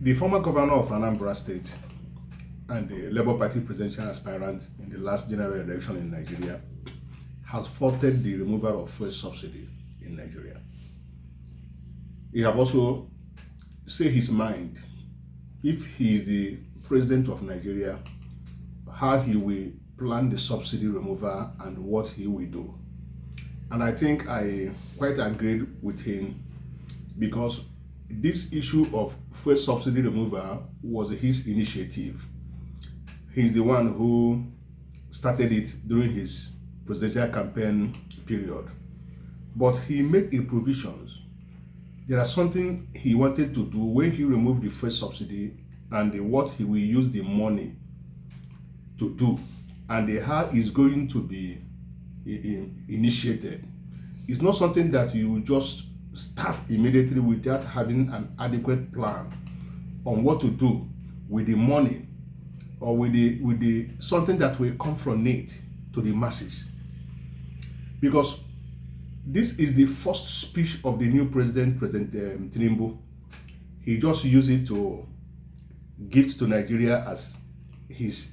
The former governor of Anambra State and the Labour Party presidential aspirant in the last general election in Nigeria has faulted the removal of fuel subsidy in Nigeria. He have also said his mind, if he is the president of Nigeria, how he will plan the subsidy removal and what he will do. And I think I quite agreed with him, because this issue of fuel subsidy removal was his initiative. He's the one who started it during his presidential campaign period. But he made a provisions. There are something he wanted to do when he removed the fuel subsidy, and what he will use the money to do, and how it's going to be initiated. It's not something that you just start immediately without having an adequate plan on what to do with the money, or with the something that will come from it to the masses. Because this is the first speech of the new president, President Tinubu. He just used it to give to Nigeria as his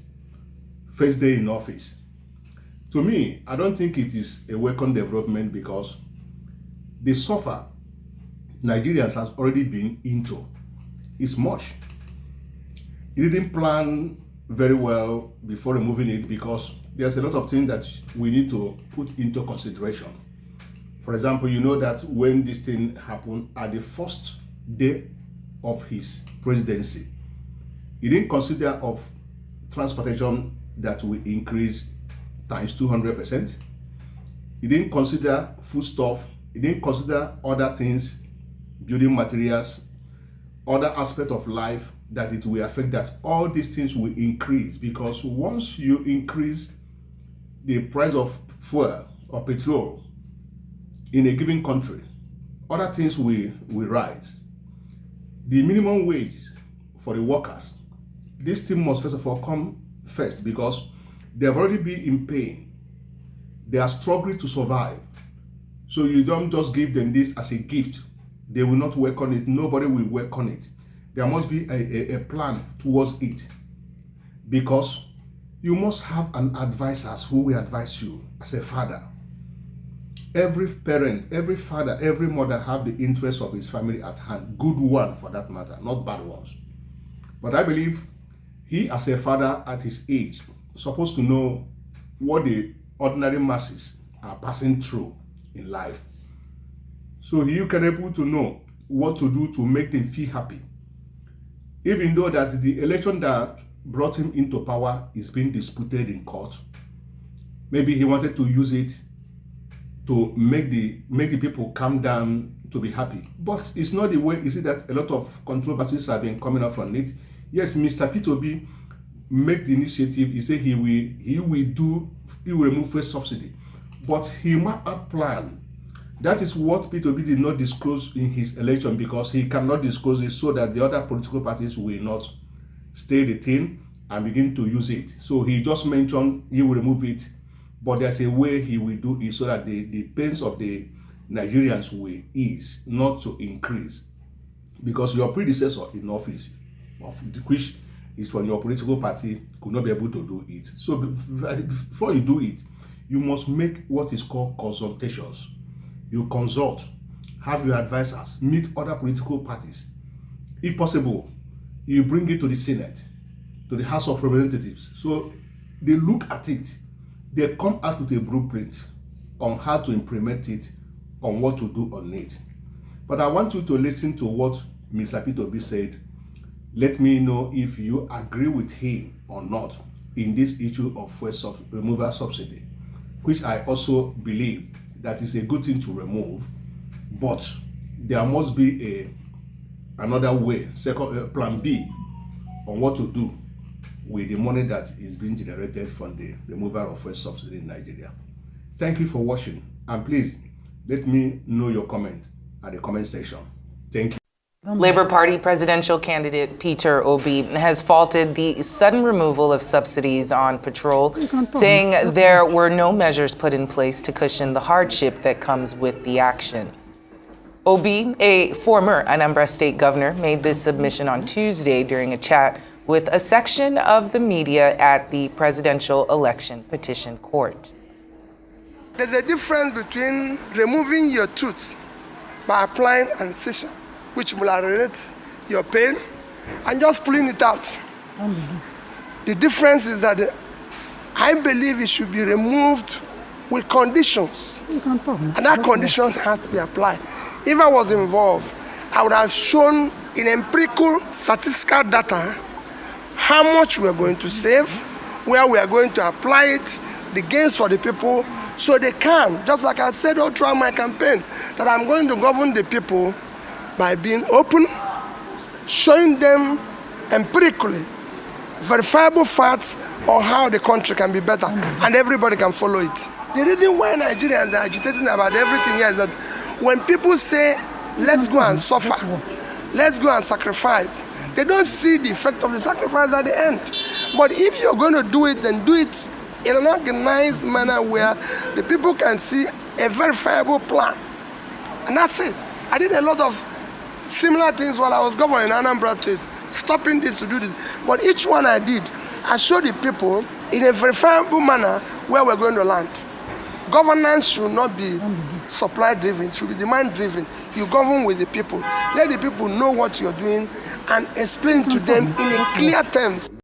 first day in office. To me, I don't think it is a welcome development, because the suffer Nigerians has already been into is much. He didn't plan very well before removing it, because there's a lot of things that we need to put into consideration. For example, you know that when this thing happened at the first day of his presidency, he didn't consider of transportation that will increase times 200%. He didn't consider foodstuff. He didn't consider other things, building materials, other aspects of life that it will affect, that all these things will increase. Because once you increase the price of fuel or petrol in a given country, other things will rise. The minimum wage for the workers, this thing must first of all come first, because they have already been in pain. They are struggling to survive. So you don't just give them this as a gift. They will not work on it. Nobody will work on it. There must be a plan towards it, because you must have an advisor who will advise you as a father. Every parent, every father, every mother have the interest of his family at hand. Good one for that matter, not bad ones. But I believe he, as a father at his age, supposed to know what the ordinary masses are passing through in life. So you can able to know what to do to make them feel happy. Even though that the election that brought him into power is being disputed in court, maybe he wanted to use it to make the people calm down, to be happy. But it's not the way. You see that a lot of controversies have been coming up from it. Yes, Mr. P2B make the initiative. He said he will remove fuel subsidy, but he might not plan. That is what P2B did not disclose in his election, because he cannot disclose it so that the other political parties will not stay the thing and begin to use it. So he just mentioned he will remove it, but there's a way he will do it so that the pains of the Nigerians will ease, not to increase. Because your predecessor in office, which is from your political party, could not be able to do it. So before you do it, you must make what is called consultations. You consult, have your advisors, meet other political parties. If possible, you bring it to the Senate, to the House of Representatives. So they look at it, they come out with a blueprint on how to implement it, on what to do on it. But I want you to listen to what Mr. P2B said. Let me know if you agree with him or not in this issue of fuel removal subsidy, which I also believe that is a good thing to remove, but there must be another way, plan B, on what to do with the money that is being generated from the removal of fuel subsidy in Nigeria. Thank you for watching, and please let me know your comment at the comment section. Thank you. Labour Party presidential candidate Peter Obi has faulted the sudden removal of subsidies on petrol, saying there were no measures put in place to cushion the hardship that comes with the action. Obi, a former Anambra State governor, made this submission on Tuesday during a chat with a section of the media at the Presidential Election Petition Court. There's a difference between removing your tooth by applying anesthesia, which will alleviate your pain, and just pulling it out. The difference is that I believe it should be removed with conditions, and that condition has to be applied. If I was involved, I would have shown in empirical statistical data how much we are going to save, where we are going to apply it, the gains for the people, so they can, just like I said all throughout my campaign, that I'm going to govern the people by being open, showing them empirically verifiable facts on how the country can be better, and everybody can follow it. The reason why Nigerians are agitating about everything here is that when people say, let's go and suffer, let's go and sacrifice, they don't see the effect of the sacrifice at the end. But if you're going to do it, then do it in an organized manner where the people can see a verifiable plan. And that's it. I did a lot of similar things while I was governor in Anambra State, stopping this to do this. But each one I did, I showed the people in a verifiable manner where we're going to land. Governance should not be supply-driven, it should be demand-driven. You govern with the people. Let the people know what you're doing and explain to them in a clear terms.